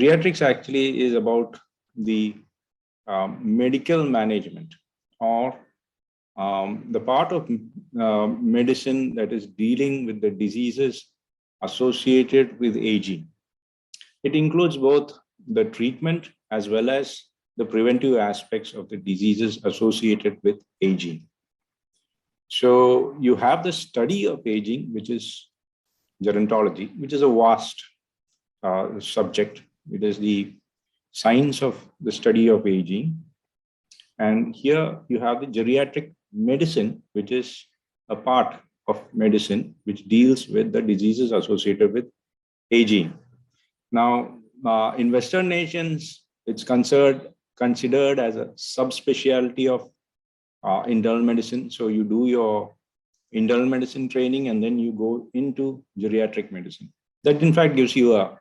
Geriatrics actually is about the medical management, or the part of medicine that is dealing with the diseases associated with aging. It includes both the treatment as well as the preventive aspects of the diseases associated with aging. So you have the study of aging, which is gerontology, which is a vast subject. It is the science of the study of aging. And here you have the geriatric medicine, which is a part of medicine which deals with the diseases associated with aging. Now, in Western nations, it's considered as a subspecialty of internal medicine. So you do your internal medicine training and then you go into geriatric medicine. That in fact gives you a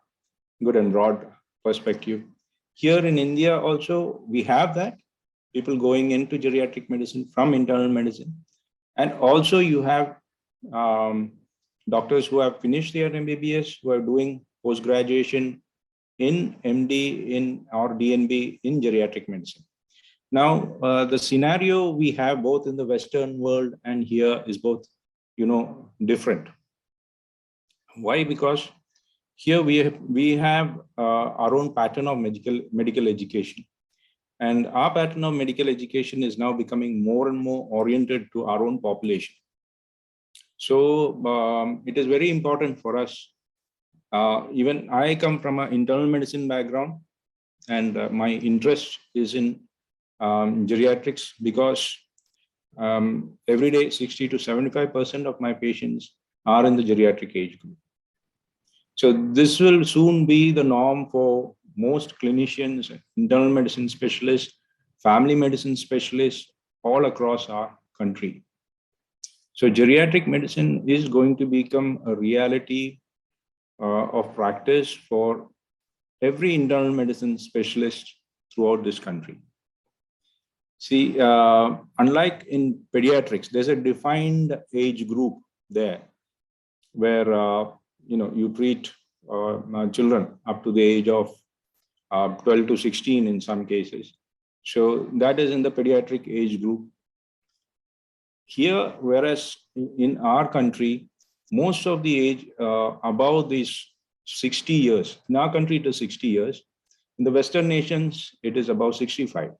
good and broad perspective. Here in India also, we have that, people going into geriatric medicine from internal medicine. And also you have doctors who have finished their MBBS, who are doing post-graduation in MD or DNB in geriatric medicine. Now, the scenario we have both in the Western world and here is both, different. Why? Because here we have our own pattern of medical education. And our pattern of medical education is now becoming more and more oriented to our own population. So it is very important for us. Even I come from an internal medicine background, and my interest is in geriatrics because every day 60 to 75% of my patients are in the geriatric age group. So this will soon be the norm for most clinicians, internal medicine specialists, family medicine specialists all across our country. So geriatric medicine is going to become a reality of practice for every internal medicine specialist throughout this country. See, unlike in pediatrics, there's a defined age group there where you treat children up to the age of 12 to 16 in some cases. So that is in the pediatric age group. Here, whereas in our country, most of the age above these 60 years, in our country it is 60 years, in the Western nations it is about 65.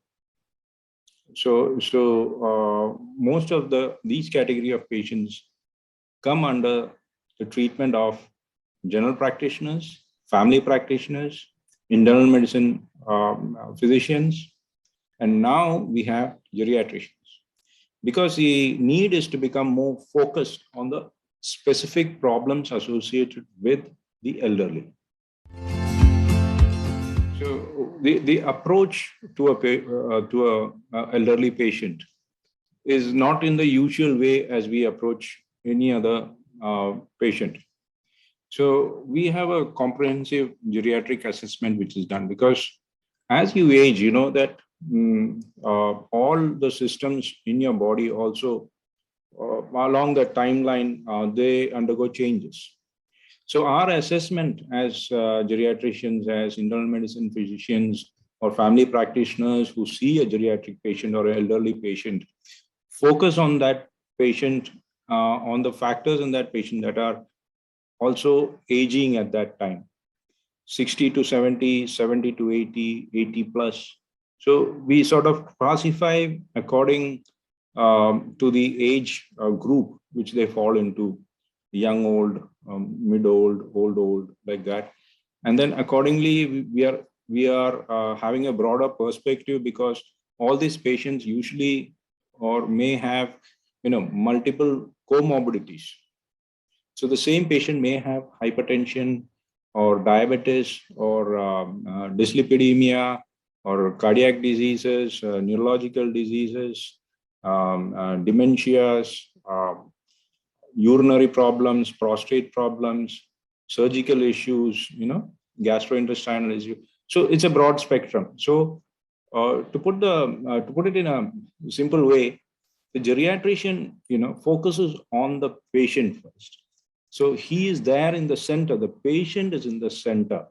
So most of these category of patients come under the treatment of general practitioners, family practitioners, internal medicine physicians, and now we have geriatricians, because the need is to become more focused on the specific problems associated with the elderly. So the approach to a elderly patient is not in the usual way as we approach any other patient. So we have a comprehensive geriatric assessment which is done, because as you age, you know that all the systems in your body also along the timeline, they undergo changes. So our assessment as geriatricians, as internal medicine physicians or family practitioners who see a geriatric patient or an elderly patient, focus on that patient, on the factors in that patient that are also aging at that time, 60 to 70, 70 to 80, 80 plus. So we sort of classify according to the age group which they fall into, young, old, mid old, old, like that. And then accordingly, we are having a broader perspective, because all these patients usually or may have multiple comorbidities. So the same patient may have hypertension or diabetes or dyslipidemia or cardiac diseases, neurological diseases, dementias, urinary problems, prostate problems, surgical issues, gastrointestinal issues. So it's a broad spectrum. So to put it in a simple way, the geriatrician, focuses on the patient first. So he is there in the center. The patient is in the center.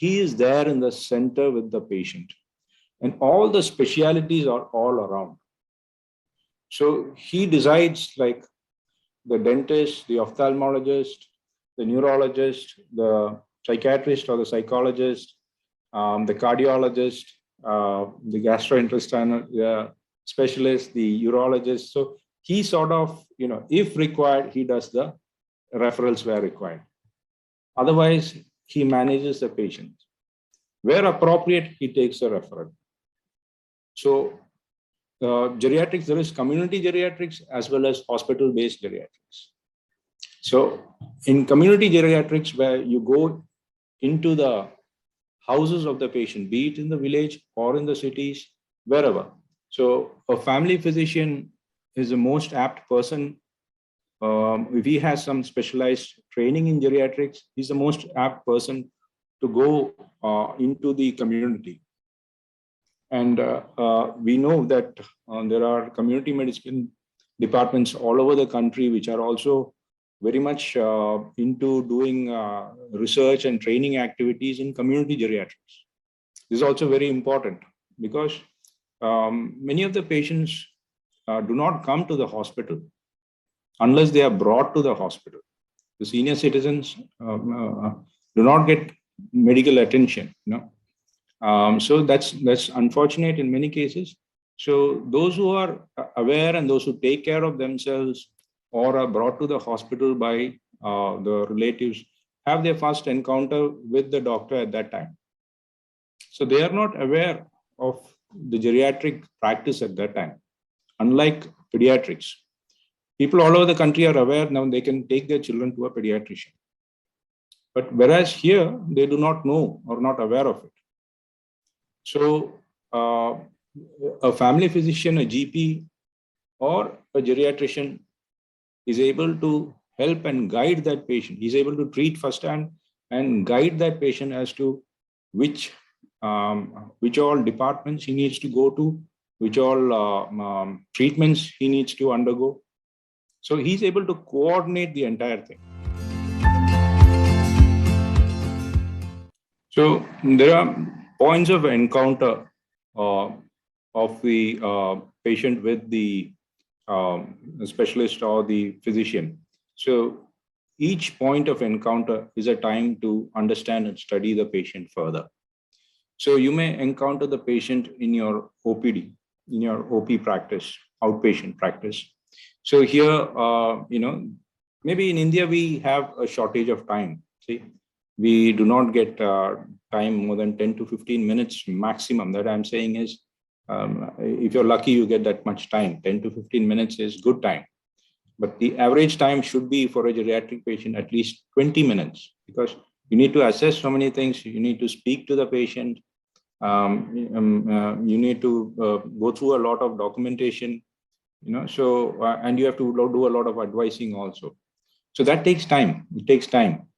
he is there in the center with the patient, and all the specialities are all around. So he decides, like the dentist, the ophthalmologist, the neurologist, the psychiatrist or the psychologist, the cardiologist, the gastrointestinal specialist, the urologist. So he sort of, if required, he does the referrals where required. Otherwise, he manages the patient. Where appropriate, he takes a referral. So geriatrics, there is community geriatrics as well as hospital-based geriatrics. So in community geriatrics, where you go into the houses of the patient, be it in the village or in the cities, wherever. So a family physician is the most apt person. If he has some specialized training in geriatrics, he's the most apt person to go into the community. And we know that there are community medicine departments all over the country which are also very much into doing research and training activities in community geriatrics. This is also very important because many of the patients do not come to the hospital unless they are brought to the hospital. The senior citizens do not get medical attention, so that's unfortunate in many cases. So those who are aware and those who take care of themselves or are brought to the hospital by the relatives have their first encounter with the doctor at that time. So they are not aware of the geriatric practice at that time. Unlike pediatrics, people all over the country are aware now, they can take their children to a pediatrician. But whereas here, they do not know or not aware of it. So a family physician, a GP, or a geriatrician is able to help and guide that patient. He's able to treat firsthand and guide that patient as to which all departments he needs to go to, which all treatments he needs to undergo. So he's able to coordinate the entire thing. So there are points of encounter of the patient with the specialist or the physician. So each point of encounter is a time to understand and study the patient further. So you may encounter the patient in your OPD, in your OP practice, outpatient practice. So here, maybe in India, we have a shortage of time. See, we do not get time more than 10 to 15 minutes maximum. That I'm saying is, if you're lucky, you get that much time. 10 to 15 minutes is good time. But the average time should be for a geriatric patient at least 20 minutes, because you need to assess so many things. You need to speak to the patient. You need to go through a lot of documentation, so, and you have to do a lot of advising also. So that takes time. It takes time.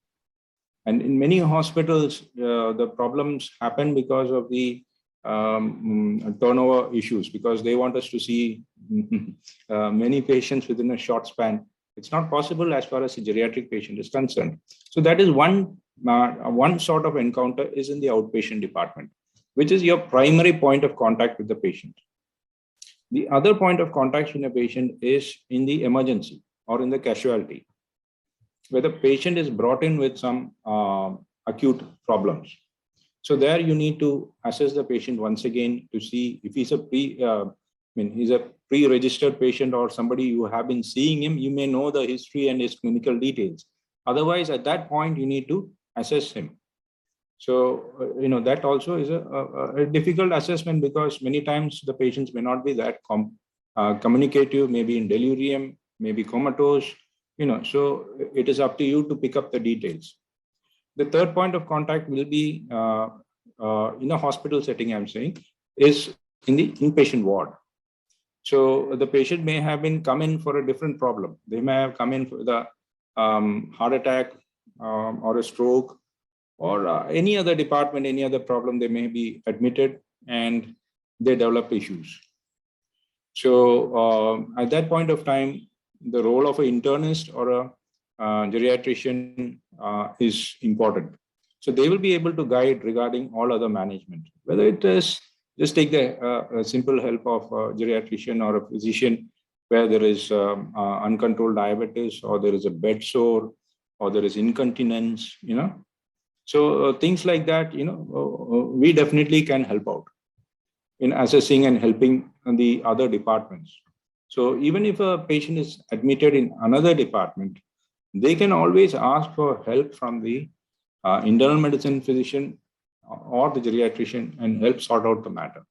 And in many hospitals, the problems happen because of the turnover issues, because they want us to see many patients within a short span. It's not possible as far as a geriatric patient is concerned. So that is one sort of encounter is in the outpatient department, which is your primary point of contact with the patient. The other point of contact with the patient is in the emergency or in the casualty, where the patient is brought in with some acute problems. So there you need to assess the patient once again to see if he's he's a pre-registered patient or somebody you have been seeing him. You may know the history and his clinical details. Otherwise, at that point, you need to assess him. So, that also is a difficult assessment, because many times the patients may not be that communicative, maybe in delirium, maybe comatose, so it is up to you to pick up the details. The third point of contact will be in a hospital setting, I'm saying, is in the inpatient ward. So the patient may have been come in for a different problem. They may have come in for the heart attack or a stroke, or any other department, any other problem. They may be admitted and they develop issues. So at that point of time, the role of an internist or a geriatrician is important. So they will be able to guide regarding all other management, whether it is just take the simple help of a geriatrician or a physician where there is uncontrolled diabetes, or there is a bed sore, or there is incontinence, So things like that, we definitely can help out in assessing and helping the other departments. So even if a patient is admitted in another department, they can always ask for help from the internal medicine physician or the geriatrician and help sort out the matter.